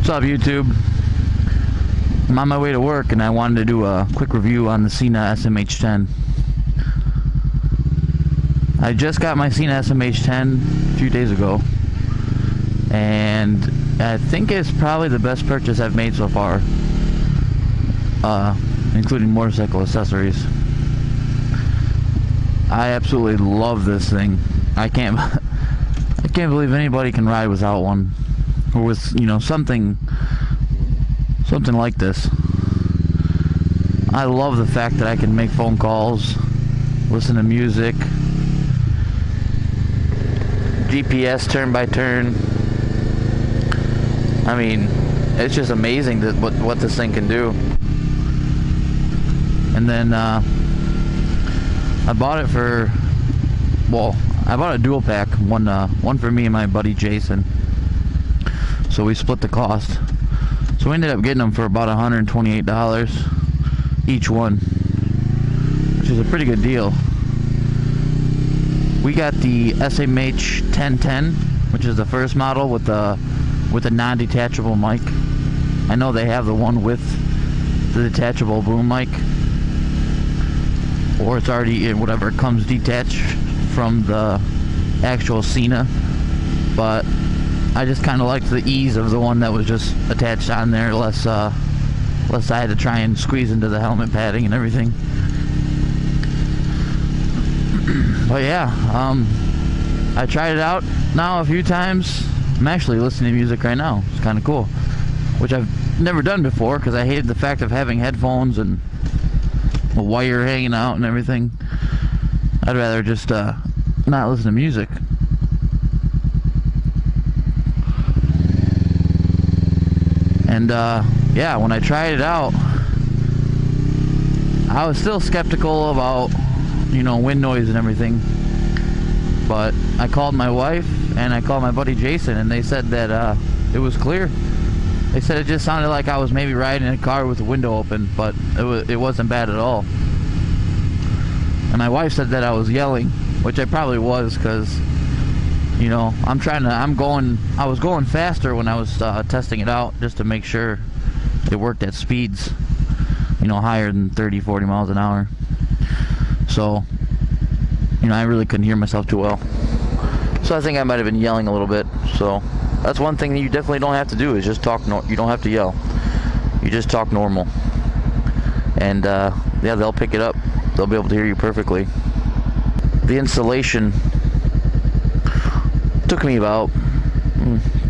What's up, YouTube? I'm on my way to work and I wanted to do a quick review on the Sena SMH 10. I just got my Sena SMH 10 a few days ago, and I think it's probably the best purchase I've made so far, including motorcycle accessories. I absolutely love this thing. I can't believe anybody can ride without one, or with, you know, something like this. I love the fact that I can make phone calls, listen to music, GPS turn by turn. I mean, it's just amazing that what this thing can do. And then I bought it for, well, I bought a dual pack, one for me and my buddy Jason. So we split the cost. So we ended up getting them for about $128 each one, which is a pretty good deal. We got the SMH 1010, which is the first model with a non-detachable mic. I know they have the one with the detachable boom mic, or it's already, whatever, it comes detached from the actual Sena, but I just kind of liked the ease of the one that was just attached on there, less I had to try and squeeze into the helmet padding and everything. But yeah, I tried it out now a few times. I'm actually listening to music right now. It's kind of cool, which I've never done before because I hated the fact of having headphones and a wire hanging out and everything. I'd rather just not listen to music. And yeah, when I tried it out, I was still skeptical about, you know, wind noise and everything. But I called my wife and I called my buddy Jason, and they said that it was clear. They said it just sounded like I was maybe riding in a car with the window open, but it wasn't bad at all. And my wife said that I was yelling, which I probably was, because, you know, I was going faster when I was testing it out, just to make sure it worked at speeds, you know, higher than 30-40 miles an hour. So, you know, I really couldn't hear myself too well. So I think I might have been yelling a little bit. So that's one thing that you definitely don't have to do, is just talk. You don't have to yell. You just talk normal. And yeah, they'll pick it up. They'll be able to hear you perfectly. The installation took me about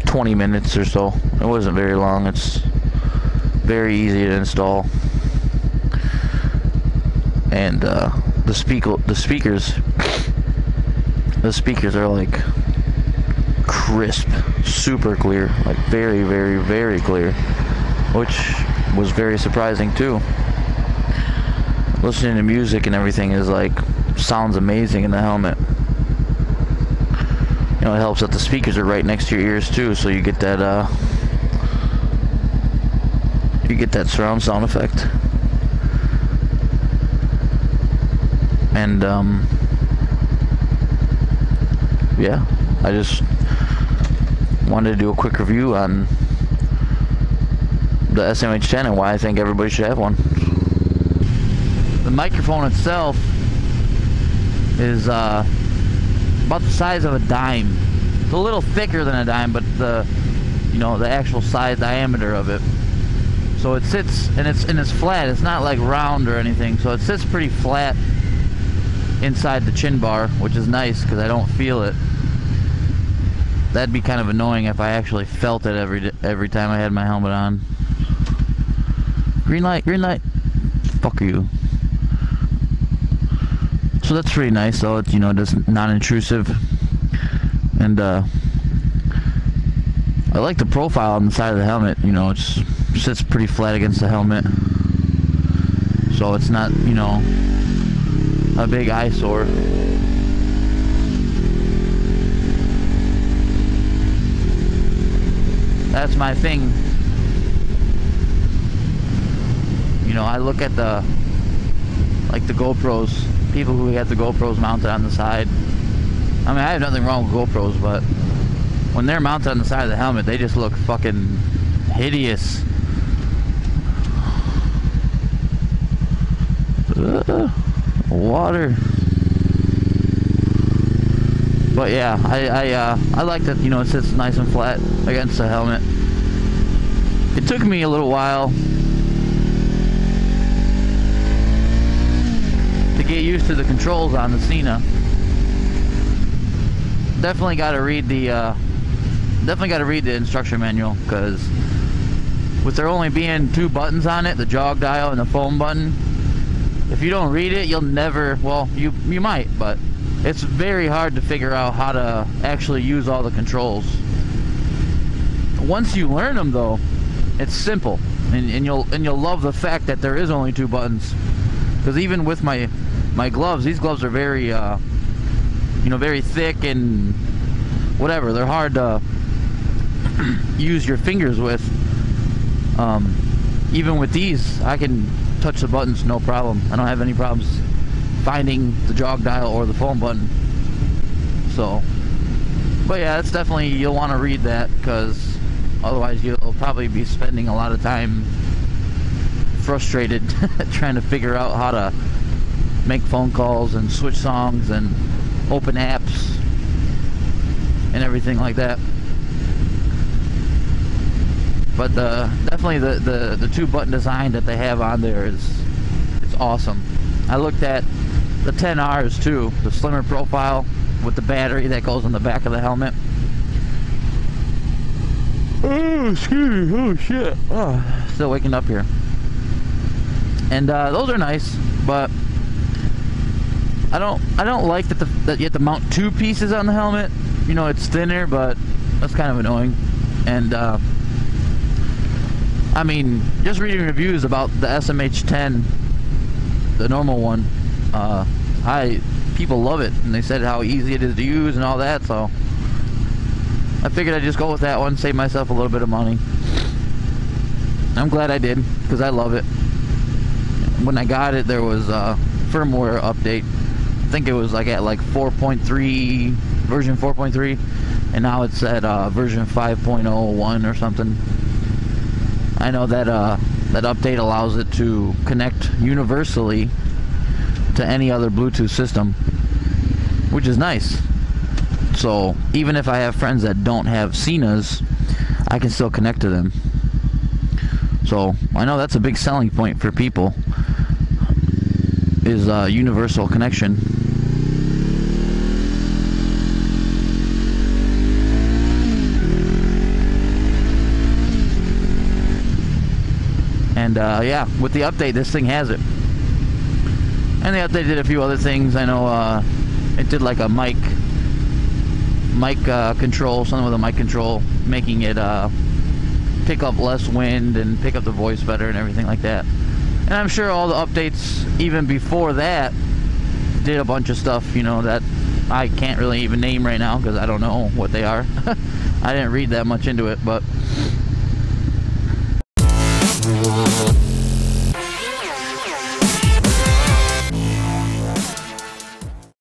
20 minutes or so. It wasn't very long. It's very easy to install. And the speakers are like crisp, super clear, like very, very, very clear, which was very surprising too. Listening to music and everything is like, sounds amazing in the helmet. You know, it helps that the speakers are right next to your ears too, so you get that surround sound effect. And yeah, I just wanted to do a quick review on the SMH 10 and why I think everybody should have one. The microphone itself is about the size of a dime. It's a little thicker than a dime, but the actual size diameter of it. So it sits, and it's flat. It's not like round or anything. So it sits pretty flat inside the chin bar, which is nice because I don't feel it. That'd be kind of annoying if I actually felt it every time I had my helmet on. Green light, green light. Fuck you. So that's pretty nice, though. It's, you know, just non-intrusive. And I like the profile on the side of the helmet. You know, it sits pretty flat against the helmet, so it's not, you know, a big eyesore. That's my thing. You know, I look at the GoPros, people who have the GoPros mounted on the side. I mean, I have nothing wrong with GoPros, but when they're mounted on the side of the helmet, they just look fucking hideous. Water. But yeah, I like that, you know, it sits nice and flat against the helmet. It took me a little while to get used to the controls on the Sena. Definitely got to read the instruction manual, because with there only being 2 buttons on it, the jog dial and the phone button, if you don't read it, you'll never, well, you might, but it's very hard to figure out how to actually use all the controls. Once you learn them though, it's simple, and you'll love the fact that there is only 2 buttons. Because even with my gloves, these gloves are very you know, very thick and whatever, they're hard to use your fingers with. Even with these, I can touch the buttons no problem. I don't have any problems finding the jog dial or the phone button. So, but yeah, it's definitely, you'll want to read that, because otherwise you'll probably be spending a lot of time frustrated trying to figure out how to make phone calls and switch songs and open apps and everything like that. But definitely the 2 button design that they have on there it's awesome. I looked at the 10Rs too, the slimmer profile with the battery that goes on the back of the helmet. Oh, excuse me. Oh shit. Oh, still waking up here. And those are nice, but I don't like that you have to mount 2 pieces on the helmet. You know, it's thinner, but that's kind of annoying. And I mean, just reading reviews about the SMH 10, the normal one, people love it, and they said how easy it is to use and all that, so I figured I'd just go with that one, save myself a little bit of money. I'm glad I did, because I love it. When I got it, there was a firmware update. I think it was like at like 4.3, version 4.3, and now it's at version 5.01 or something. I know that that update allows it to connect universally to any other Bluetooth system, which is nice. So even if I have friends that don't have Senas, I can still connect to them. So I know that's a big selling point for people, is universal connection. And yeah, with the update, this thing has it. And the update did a few other things. I know it did like a mic control, something with a mic control, making it pick up less wind and pick up the voice better and everything like that. And I'm sure all the updates even before that did a bunch of stuff, you know, that I can't really even name right now because I don't know what they are. I didn't read that much into it, but